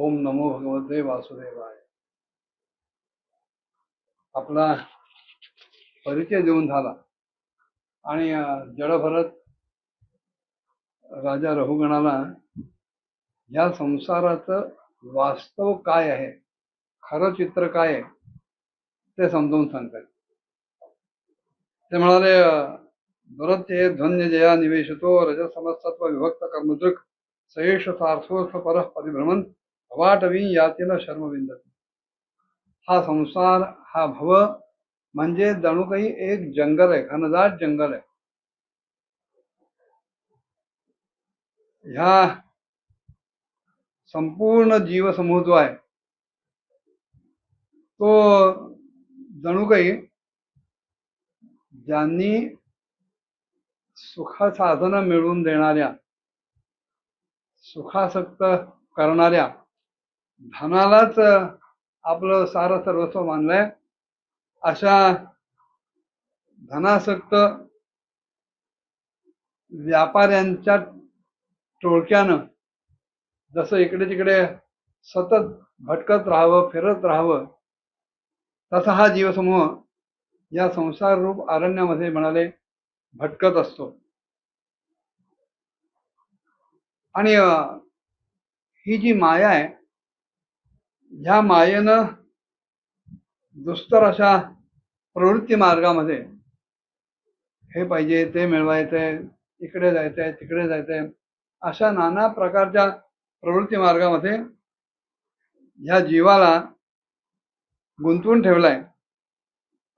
ओम नमो भगवते वासुदेवाय. आपला परिचय देऊन झाला आणि जडभरत राजा रघुगणाला या संसाराचं वास्तव काय आहे, खरं चित्र काय आहे ते समजावून सांगतात. ते म्हणाले, दुरत्ये ध्वन्य जया निवेशतो रजसमस्तत्व विभक्त कर्मदृक सयेष सार्थोर्थ परः परिभ्रमण अवाटवी यातीन शर्मविंदती. हा संसार, हा भव म्हणजे जणू काही एक जंगल आहे, घनदाट जंगल आहे. ह्या संपूर्ण जीवसमूह जो आहे तो जणू काही ज्यांनी सुखसाधन मिळवून देणाऱ्या, सुखासक्त करणाऱ्या धनालाच आपलं सार सर्वस्व मानलंय, अशा धनासक्त व्यापाऱ्यांच्या टोळक्यानं जसं इकडे तिकडे सतत भटकत राहावं, फिरत राहावं, तसा हा जीवसमूह या संसार रूप अरण्यामध्ये म्हणाले भटकत असतो. आणि ही जी माया आहे, ह्या मायेनं दुस्तर अशा प्रवृत्ती मार्गामध्ये हे पाहिजे, ते मिळवायचंय, इकडे जायचंय, तिकडे जायचंय, अशा नाना प्रकारच्या प्रवृत्ती मार्गामध्ये ह्या जीवाला गुंतवून ठेवलाय.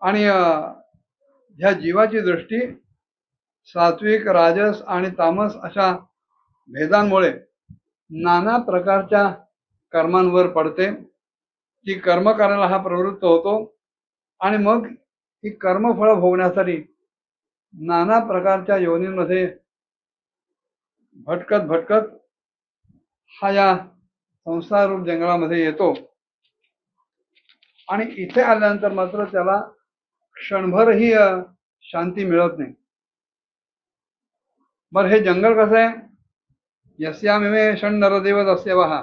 आणि ह्या जीवाची दृष्टी सात्विक, राजस आणि तामस अशा भेदांमुळे नाना प्रकारच्या कर्मांवर पडते. ती कर्म करायला हा प्रवृत्त होतो आणि मग ही कर्मफळ भोगण्यासाठी नाना प्रकारच्या योनींमध्ये भटकत भटकत हा या संसार रूप जंगलामध्ये येतो. आणि इथे आल्यानंतर मात्र त्याला क्षणभरही शांती मिळत नाही. बरं, हे जंगल कसं आहे? यस्यामिमे षण्णरदेव दस्यवः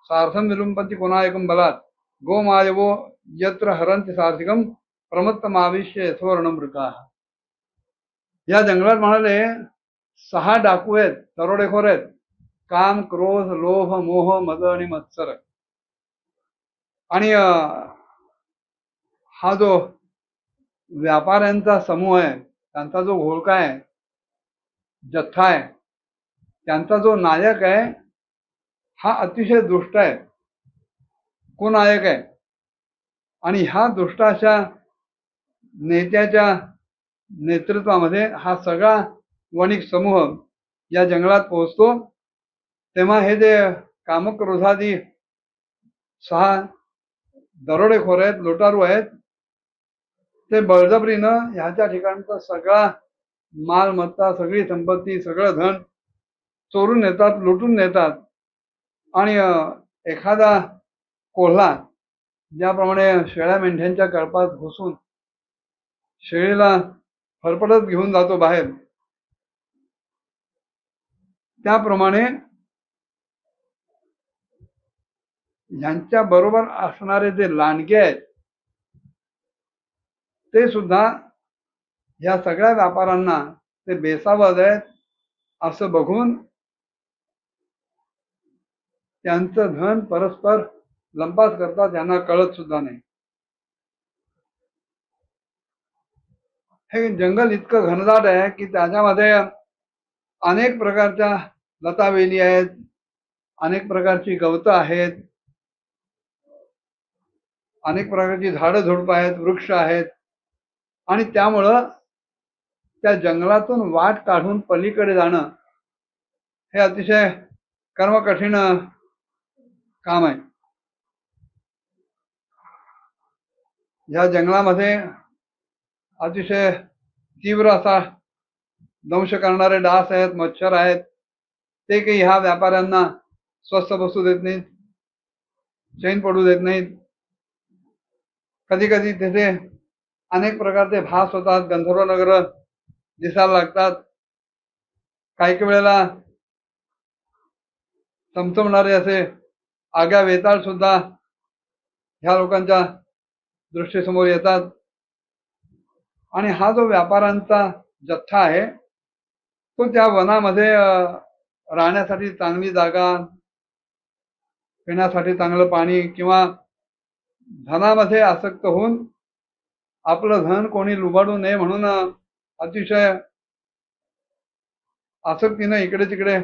सार्थं विलुम्पन्ति कोणायकं बलात् गोमायवो यत्र हरन्ति सार्थिकं प्रमत्तमाविश्य यथोवर्णमृगाः. या जंगलात म्हणाले 6 डाकू आहेत, दरोडेखोर आहेत. काम, क्रोध, लोभ, मोह, मद आणि मत्सर. आणि हा जो व्यापाऱ्यांचा समूह आहे, त्यांचा जो घोळका आहे, जथ्था आहे, त्यांचा जो नायक आहे हा अतिशय दुष्ट आहे, कुनायक आहे. आणि ह्या दुष्ट अशा नेत्याच्या नेतृत्वामध्ये हा सगळा वणिक समूह या जंगलात पोहोचतो. तेव्हा हे जे कामक्रोधादी 6 दरोडेखोर आहेत, लुटारू आहेत, ते बळजबरीनं ह्याच्या ठिकाणचा सगळा मालमत्ता, सगळी संपत्ती, सगळं धन चोरून नेतात, लुटून नेतात. आणि एखादा कोल्हा ज्याप्रमाणे शेळ्या मेंढ्यांच्या कळपात घुसून शेळीला फरफडत घेऊन जातो बाहेर, त्याप्रमाणे यांच्या बरोबर असणारे जे लांडगे आहेत ते सुद्धा या सगळ्या व्यापाऱ्यांना ते बेसावध आहेत असं बघून त्यांचं धन परस्पर लंपास करतात, यांना कळत सुद्धा नाही. हे जंगल इतकं घनदाट आहे की त्याच्यामध्ये अनेक प्रकारच्या लतावेली आहेत, अनेक प्रकारची गवतं आहेत, अनेक प्रकारची झाडं झुडपं आहेत, वृक्ष आहेत. आणि त्यामुळं त्या जंगलातून वाट काढून पलीकडे जाणं हे अतिशय कर्मकठीण काम आहे. या जंगलामध्ये अतिशय तीव्र असा दंश करणारे डास आहेत, मच्छर आहेत. ते काही ह्या व्यापाऱ्यांना स्वस्थ बसू देत नाहीत, चैन पडू देत नाहीत. कधी कधी तिथे अनेक प्रकारचे भास होतात, गंधर्व नगर दिसायला लागतात. काही वेळेला चमचमणारे असे आग्या वेताळ सुद्धा ह्या लोकांच्या दृष्टीसमोर येतात. आणि हा जो व्यापाऱ्यांचा जथ्था आहे तो त्या वनामध्ये राहण्यासाठी चांगली जागा, पिण्यासाठी चांगलं पाणी किंवा धनामध्ये आसक्त होऊन आपलं धन कोणी लुबाडू नये म्हणून अतिशय आसक्तीने इकडे तिकडे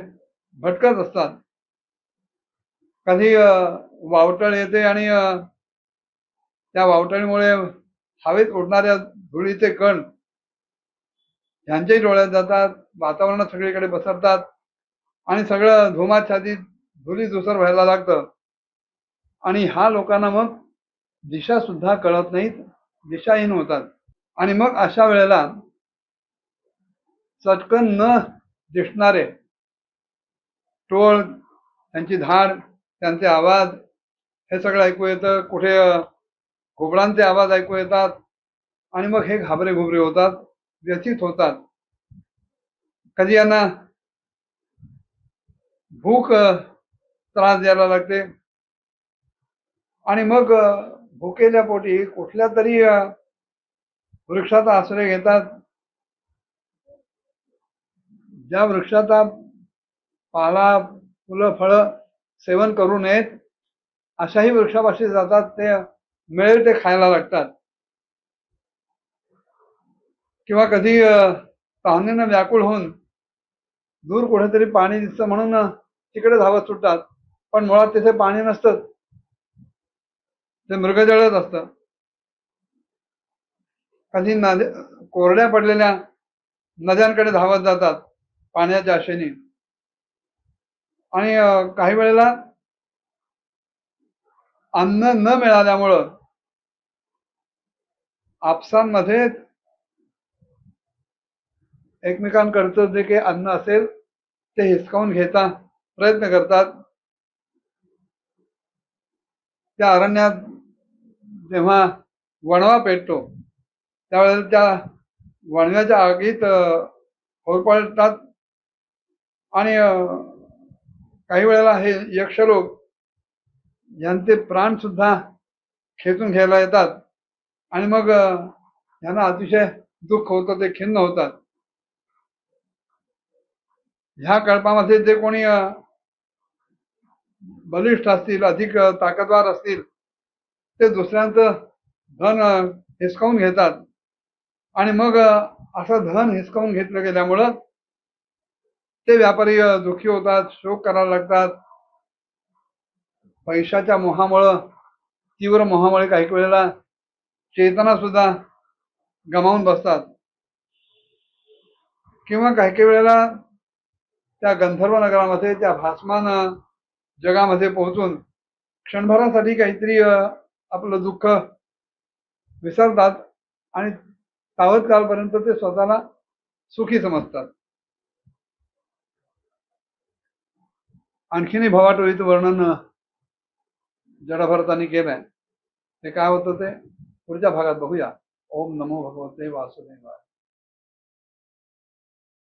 भटकत असतात. कधी वावटळ येते आणि त्या वावटळीमुळे हवेत उडणाऱ्या धुळीचे कण ह्यांच्याही डोळ्यात जातात, वातावरणात सगळीकडे पसरतात आणि सगळं धुमाच्छादित धुली धुसर व्हायला लागतं. आणि ह्या लोकांना मग दिशा सुद्धा कळत नाहीत, दिशाहीन होतात. आणि मग अशा वेळेला चटकन न दिसणारे टोळ, त्यांची धाड, त्यांचे आवाज हे सगळं ऐकू येतं. कुठे घुबडांचे आवाज ऐकू येतात आणि मग हे घाबरे घुबरे होतात, व्यथित होतात. कधी यांना भूक त्रास द्यायला लागते आणि मग भुकेल्या पोटी कुठल्या तरी वृक्षाचा आश्रय घेतात. ज्या वृक्षाचा पाला, फुलं, फळं सेवन करू नयेत अशाही वृक्षापाशी जातात. ते मिळेल ते खायला लागतात. किंवा कधी तहानेनं व्याकुळ होऊन दूर कुठेतरी पाणी दिसतं म्हणून तिकडे धावत सुटतात, पण मुळात तिथे पाणी नसतं, ते मृगजळच असतं. कधी कोरड्या पडलेल्या नद्यांकडे धावत जातात पाण्याच्या आशेने. आणि काही वेळेला अन्न न मिळाल्यामुळं आपसांमध्ये एकमेकांकडचं जे काही अन्न असेल ते हिसकावून घ्यायचा प्रयत्न करतात. त्या अरण्यात जेव्हा वणवा पेटतो त्यावेळेला त्या वणव्याच्या आगीत होरपळतात आणि काही वेळेला हे यक्षलोक यांचे प्राण सुद्धा खेचून घ्यायला येतात आणि मग यांना अतिशय दुःख होतं, ते खिन्न होतात. ह्या कल्पामध्ये जे कोणी बलिष्ठ असतील, अधिक ताकदवार असतील, ते दुसऱ्यांचं धन हिसकावून घेतात आणि मग असं धन हिसकावून घेतलं गेल्यामुळं ते व्यापारी दुःखी होतात, शोक करायला लागतात. पैशाच्या मोहामुळं, तीव्र मोहामुळे काही वेळेला चेतना सुद्धा गमावून बसतात. किंवा काही वेळेला त्या गंधर्व नगरामध्ये, त्या भासमान जगामध्ये पोहोचून क्षणभरासाठी काहीतरी आपलं दुःख विसरतात आणि तावत कालपर्यंत ते स्वतःला सुखी समजतात. आणखीनही भवाटोळीचं वर्णन जडभरतांनी केलंय. ते काय होतं ते पुढच्या भागात बघूया. ओम नमो भगवते वासुदेवाय.